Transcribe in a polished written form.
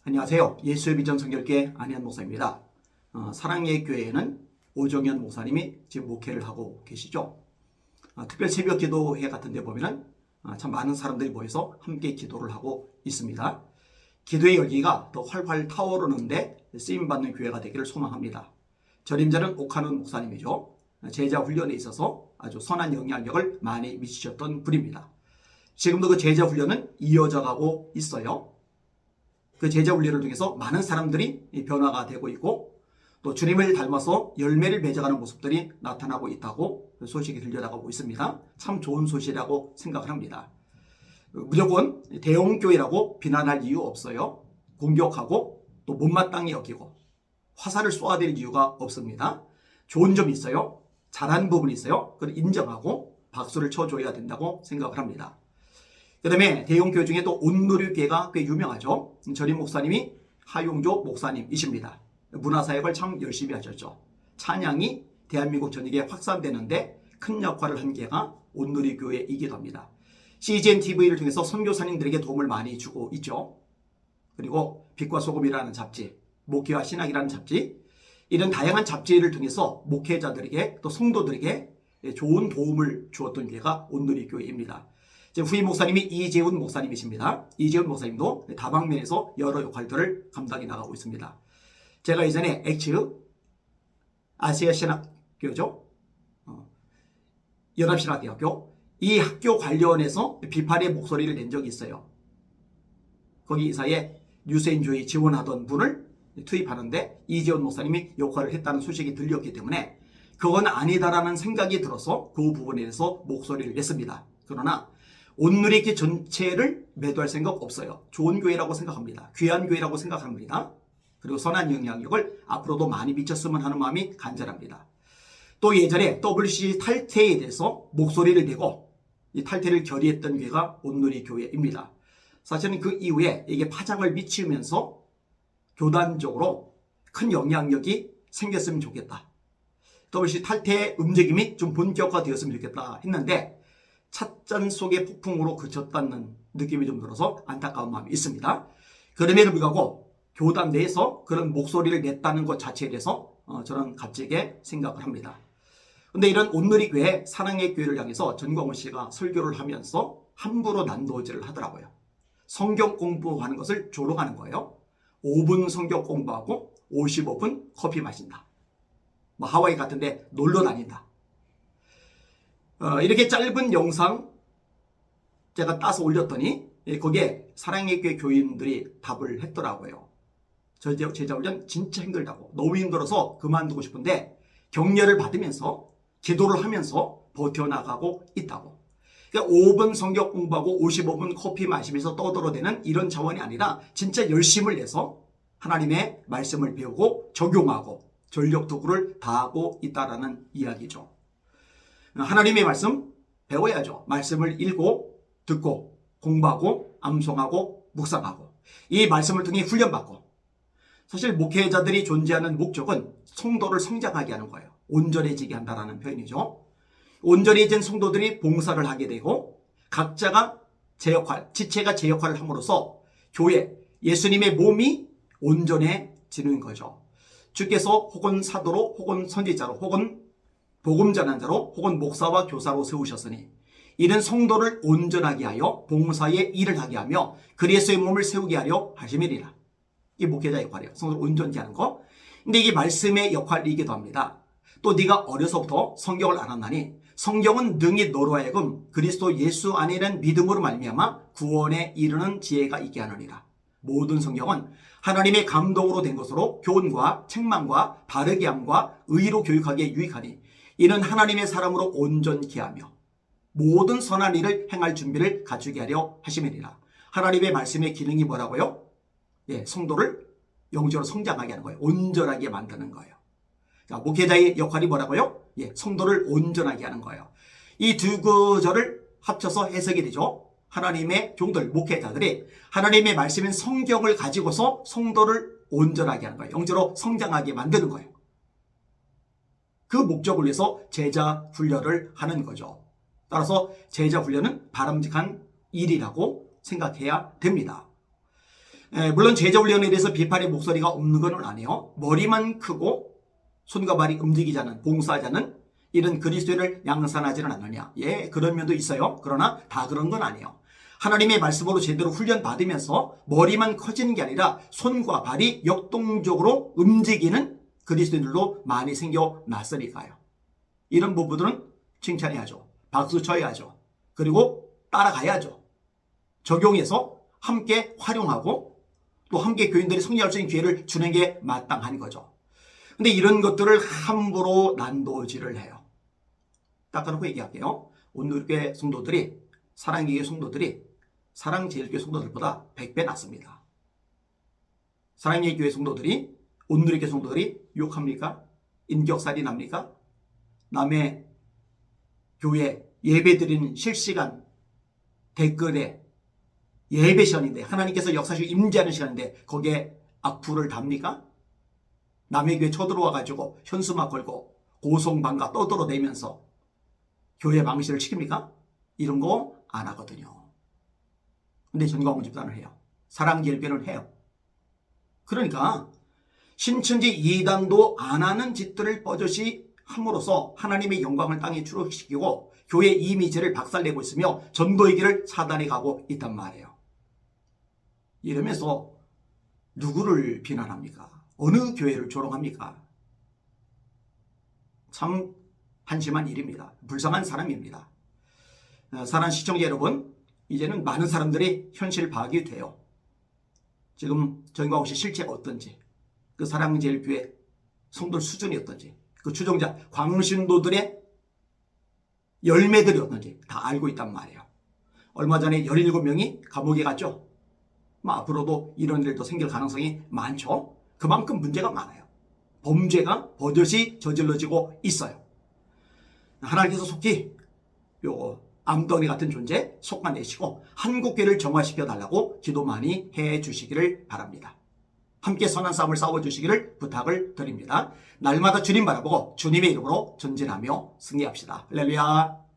안녕하세요. 예수의 비전 선교회 안희한 목사입니다. 사랑의 교회에는 오정현 목사님이 지금 목회를 하고 계시죠. 특별 새벽 기도회 같은 데 보면은 참 많은 사람들이 모여서 함께 기도를 하고 있습니다. 기도의 열기가 더 활활 타오르는데 쓰임받는 교회가 되기를 소망합니다. 전임자는 옥하는 목사님이죠. 제자 훈련에 있어서 아주 선한 영향력을 많이 미치셨던 분입니다. 지금도 그 제자 훈련은 이어져 가고 있어요. 그 제자 훈련을 통해서 많은 사람들이 변화가 되고 있고 또 주님을 닮아서 열매를 맺어가는 모습들이 나타나고 있다고 소식이 들려나가고 있습니다. 참 좋은 소식이라고 생각을 합니다. 무조건 대형교회라고 비난할 이유 없어요. 공격하고 또 못마땅히 여기고 화살을 쏘아댈 이유가 없습니다. 좋은 점이 있어요. 잘한 부분이 있어요. 그걸 인정하고 박수를 쳐줘야 된다고 생각을 합니다. 그 다음에 대형교회 중에 또 온누리교회가 꽤 유명하죠. 전임 목사님이 하용조 목사님이십니다. 문화사역을 참 열심히 하셨죠. 찬양이 대한민국 전역에 확산되는데 큰 역할을 한 교회가 온누리교회이기도 합니다. CGN TV를 통해서 선교사님들에게 도움을 많이 주고 있죠. 그리고 빛과 소금이라는 잡지, 목회와 신학이라는 잡지, 이런 다양한 잡지를 통해서 목회자들에게 또 성도들에게 좋은 도움을 주었던 교회가 온누리교회입니다. 후임 목사님이 이재훈 목사님이십니다. 이재훈 목사님도 다방면에서 여러 역할들을 감당해 나가고 있습니다. 제가 예전에 엑츠 아시아신학교죠. 연합신학대학교 이 학교 관련해서 비판의 목소리를 낸 적이 있어요. 거기 이사에 뉴스앤조이 지원하던 분을 투입하는데 이재훈 목사님이 역할을 했다는 소식이 들렸기 때문에 그건 아니다라는 생각이 들어서 그 부분에 대해서 목소리를 냈습니다. 그러나 온누리교회 전체를 매도할 생각 없어요. 좋은 교회라고 생각합니다. 귀한 교회라고 생각합니다. 그리고 선한 영향력을 앞으로도 많이 미쳤으면 하는 마음이 간절합니다. 또 예전에 WC 탈퇴에 대해서 목소리를 내고 이 탈퇴를 결의했던 교회가 온누리교회입니다. 사실은 그 이후에 이게 파장을 미치면서 교단적으로 큰 영향력이 생겼으면 좋겠다. WC 탈퇴의 움직임이 좀 본격화되었으면 좋겠다 했는데 찻잔 속의 폭풍으로 그쳤다는 느낌이 좀 들어서 안타까운 마음이 있습니다. 그럼에도 불구하고 교단 내에서 그런 목소리를 냈다는 것 자체에 대해서 저는 값지게 생각을 합니다. 그런데 이런 온누리교회 사랑의 교회를 향해서 전광훈 씨가 설교를 하면서 함부로 난도질을 하더라고요. 성경 공부하는 것을 조롱하는 거예요. 5분 성경 공부하고 55분 커피 마신다. 하와이 같은데 놀러 다닌다. 이렇게 짧은 영상 제가 따서 올렸더니 거기에 사랑의 교회 교인들이 답을 했더라고요. 저 제자 훈련 진짜 힘들다고, 너무 힘들어서 그만두고 싶은데 격려를 받으면서 기도를 하면서 버텨나가고 있다고. 그러니까 5분 성경 공부하고 55분 커피 마시면서 떠들어대는 이런 차원이 아니라 진짜 열심을 내서 하나님의 말씀을 배우고 적용하고 전력도구를 다하고 있다라는 이야기죠. 하나님의 말씀 배워야죠. 말씀을 읽고 듣고 공부하고 암송하고 묵상하고 이 말씀을 통해 훈련받고, 사실 목회자들이 존재하는 목적은 성도를 성장하게 하는 거예요. 온전해지게 한다는 표현이죠. 온전해진 성도들이 봉사를 하게 되고 각자가 제 역할, 지체가 제 역할을 함으로써 교회, 예수님의 몸이 온전해지는 거죠. 주께서 혹은 사도로 혹은 선지자로 혹은 복음 전환자로 혹은 목사와 교사로 세우셨으니 이런 성도를 온전하게 하여 봉사의 일을 하게 하며 그리스도의 몸을 세우게 하려 하심이니라. 이게 목회자의 역할이에요. 성도를 온전히 하는 거. 근데 이게 말씀의 역할이기도 합니다. 또 네가 어려서부터 성경을 알았나니 성경은 능히 너로 하여금 그리스도 예수 안에 있는 믿음으로 말미암아 구원에 이르는 지혜가 있게 하느니라. 모든 성경은 하나님의 감동으로 된 것으로 교훈과 책망과 바르게 함과 의로 교육하기에 유익하니 이는 하나님의 사람으로 온전케 하며 모든 선한 일을 행할 준비를 갖추게 하려 하심이니라. 하나님의 말씀의 기능이 뭐라고요? 성도를 영적으로 성장하게 하는 거예요. 온전하게 만드는 거예요. 그러니까 목회자의 역할이 뭐라고요? 성도를 온전하게 하는 거예요. 이 두 구절을 합쳐서 해석이 되죠. 하나님의 종들, 목회자들이 하나님의 말씀인 성경을 가지고서 성도를 온전하게 하는 거예요. 영적으로 성장하게 만드는 거예요. 그 목적을 위해서 제자 훈련을 하는 거죠. 따라서 제자 훈련은 바람직한 일이라고 생각해야 됩니다. 물론 제자훈련에 대해서 비판의 목소리가 없는 건 아니에요. 머리만 크고 손과 발이 움직이지 않는, 봉사하지 않는 이런 그리스도를 양산하지는 않느냐. 예, 그런 면도 있어요. 그러나 다 그런 건 아니에요. 하나님의 말씀으로 제대로 훈련받으면서 머리만 커지는 게 아니라 손과 발이 역동적으로 움직이는 그리스도인들도 많이 생겨났으니까요. 이런 부분들은 칭찬해야죠. 박수 쳐야죠. 그리고 따라가야죠. 적용해서 함께 활용하고 또 함께 교인들이 성장할 수 있는 기회를 주는 게 마땅한 거죠. 근데 이런 것들을 함부로 난도질을 해요. 닦아놓고 얘기할게요. 온누리교회 성도들이, 사랑교회 성도들이 사랑제일교회 성도들보다 100배 낫습니다. 사랑교회 성도들이, 온누리교회 성도들이 욕합니까? 인격살인합니까? 남의 교회 예배드리는 실시간 댓글에 예배 시간인데, 하나님께서 역사적으로 임재하는 시간인데 거기에 악플을 답니까? 남의 교회 쳐들어와가지고 현수막 걸고 고성방가 떠들어대면서 교회 망신을 시킵니까? 이런 거 안 하거든요. 근데 전광훈 집단을 해요. 사랑제일교회를 해요. 그러니까 신천지 이단도 안 하는 짓들을 버젓이 함으로써 하나님의 영광을 땅에 추락시키고 교회 이미지를 박살내고 있으며 전도의 길을 차단해 가고 있단 말이에요. 이러면서 누구를 비난합니까? 어느 교회를 조롱합니까? 참 한심한 일입니다. 불쌍한 사람입니다. 사랑하는 시청자 여러분, 이제는 많은 사람들이 현실 파악이 돼요. 지금 전광훈 씨 실체가 어떤지, 그 사랑제일교회 성도들 수준이 어떤지, 그 추종자 광신도들의 열매들이 어떤지 다 알고 있단 말이에요. 얼마 전에 17명이 감옥에 갔죠. 앞으로도 이런 일도 생길 가능성이 많죠. 그만큼 문제가 많아요. 범죄가 버젓이 저질러지고 있어요. 하나님께서 속히 요 암덩이 같은 존재 속아내시고 한국교회를 정화시켜 달라고 기도 많이 해 주시기를 바랍니다. 함께 선한 싸움을 싸워주시기를 부탁을 드립니다. 날마다 주님 바라보고 주님의 이름으로 전진하며 승리합시다. 할렐루야.